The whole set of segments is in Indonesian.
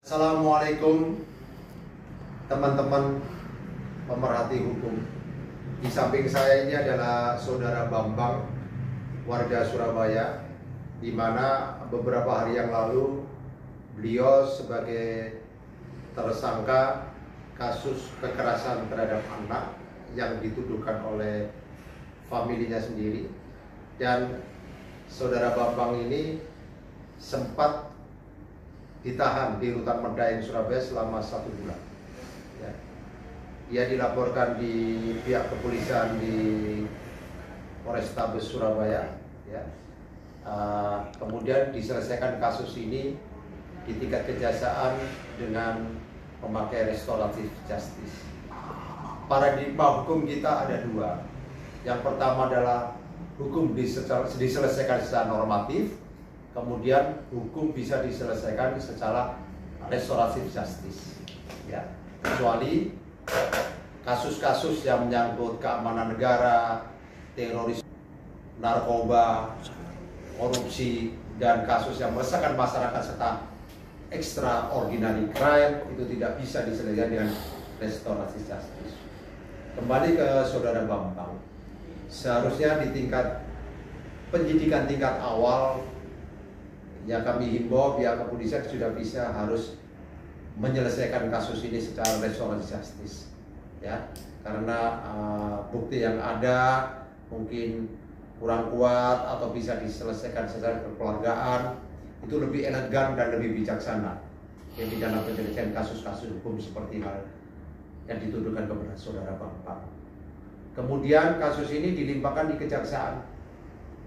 Assalamualaikum teman-teman pemerhati hukum. Di samping saya ini adalah saudara Bambang, warga Surabaya, di mana beberapa hari yang lalu beliau sebagai tersangka kasus kekerasan terhadap anak yang dituduhkan oleh familinya sendiri, dan saudara Bambang ini sempat ditahan di Rutan Medaeng, Surabaya selama 1 bulan. Ya. Dia dilaporkan di pihak kepolisian di Polrestabes Surabaya. Ya. Kemudian diselesaikan kasus ini di tingkat kejaksaan dengan memakai restoratif justice. Paradigma hukum kita ada 2. Yang pertama adalah hukum diselesaikan secara normatif. Kemudian hukum bisa diselesaikan secara restoratif justice, ya, kecuali kasus-kasus yang menyangkut keamanan negara, terorisme, narkoba, korupsi, dan kasus yang meresahkan masyarakat serta extraordinary crime itu tidak bisa diselesaikan dengan restoratif justice. Kembali ke saudara Bambang, seharusnya di tingkat penyidikan tingkat awal yang kami himbau pihak kepolisian sudah bisa harus menyelesaikan kasus ini secara restoratif justice, ya, karena bukti yang ada mungkin kurang kuat atau bisa diselesaikan secara kekeluargaan, itu lebih elegan dan lebih bijaksana di dalam penyelesaian kasus-kasus hukum seperti hal yang dituduhkan kepada saudara Bambang. Kemudian kasus ini dilimpahkan di kejaksaan,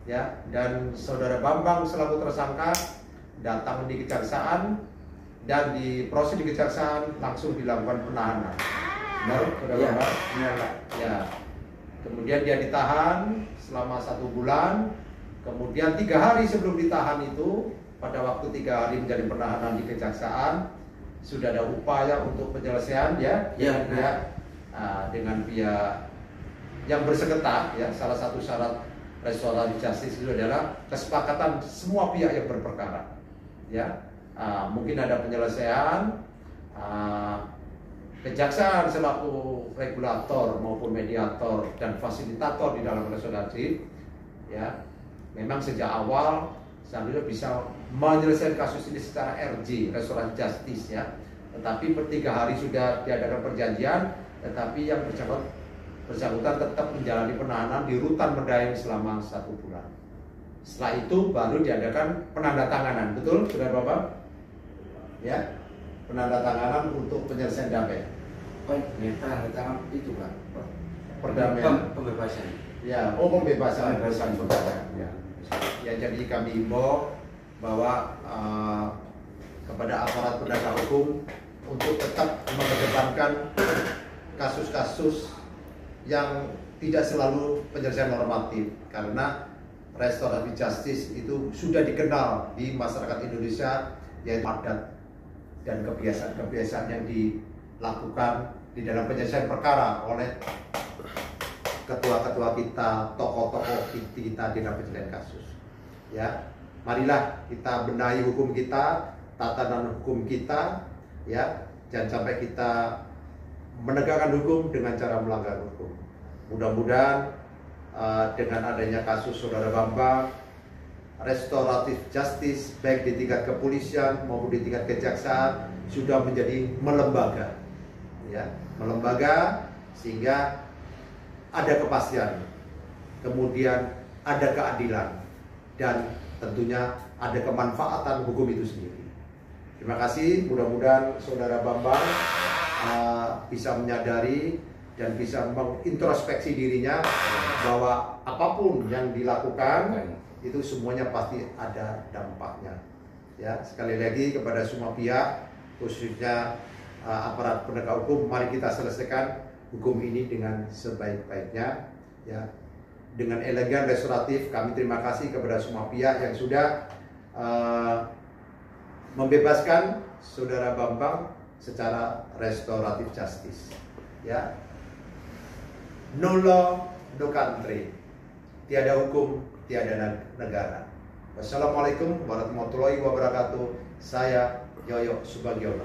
ya, dan saudara Bambang selaku tersangka datang di kejaksaan, dan di proses di kejaksaan langsung dilakukan penahanan. Benar, saudara Bambang? Ya. Kemudian dia ditahan selama 1 bulan. Kemudian 3 hari sebelum ditahan itu, pada waktu 3 hari menjadi penahanan di kejaksaan, sudah ada upaya untuk penyelesaian, ya, dengan pihak yang bersengketa, ya. Salah satu syarat restoratif justice itu adalah kesepakatan semua pihak yang berperkara, ya. Mungkin ada penyelesaian, kejaksaan selaku regulator maupun mediator dan fasilitator di dalam restoratif, ya. Memang sejak awal seharusnya bisa menyelesaikan kasus ini secara RJ, restoratif justice, ya. Tetapi per 3 hari sudah diadakan perjanjian, tetapi yang bersangkutan tetap menjalani penahanan di Rutan Medaeng selama 1 bulan. Setelah itu baru diadakan penandatanganan, betul, saudara Bapak? Ya, penandatanganan untuk penyelesaian damai. Penandatangan itu Pak. Perdamaian. Pembebasan. Ya, pembebasan. Ya. Ya, jadi kami himbau bahwa kepada aparat penegak hukum untuk tetap mengedepankan kasus-kasus yang tidak selalu penyelesaian normatif, karena restoratif justice itu sudah dikenal di masyarakat Indonesia, yaitu adat dan kebiasaan-kebiasaan yang dilakukan di dalam penyelesaian perkara oleh ketua-ketua kita, tokoh-tokoh kita di dalam penyelesaian kasus. Ya, marilah kita benahi hukum kita, tatanan hukum kita, ya, jangan sampai kita menegakkan hukum dengan cara melanggar hukum. Mudah-mudahan dengan adanya kasus saudara Bambang, restoratif justice baik di tingkat kepolisian maupun di tingkat kejaksaan sudah menjadi melembaga, ya, melembaga, sehingga ada kepastian, kemudian ada keadilan, dan tentunya ada kemanfaatan hukum itu sendiri. Terima kasih, mudah-mudahan saudara Bambang bisa menyadari dan bisa mengintrospeksi dirinya bahwa apapun yang dilakukan itu semuanya pasti ada dampaknya. Ya, sekali lagi kepada semua pihak, khususnya aparat penegak hukum, mari kita selesaikan hukum ini dengan sebaik-baiknya, ya, dengan elegan restoratif. Kami terima kasih kepada semua pihak yang sudah membebaskan saudara Bambang secara restoratif justice, ya. No law, no country. Tiada hukum, tiada negara. Wassalamualaikum warahmatullahi wabarakatuh. Saya Yoyo Subagiono.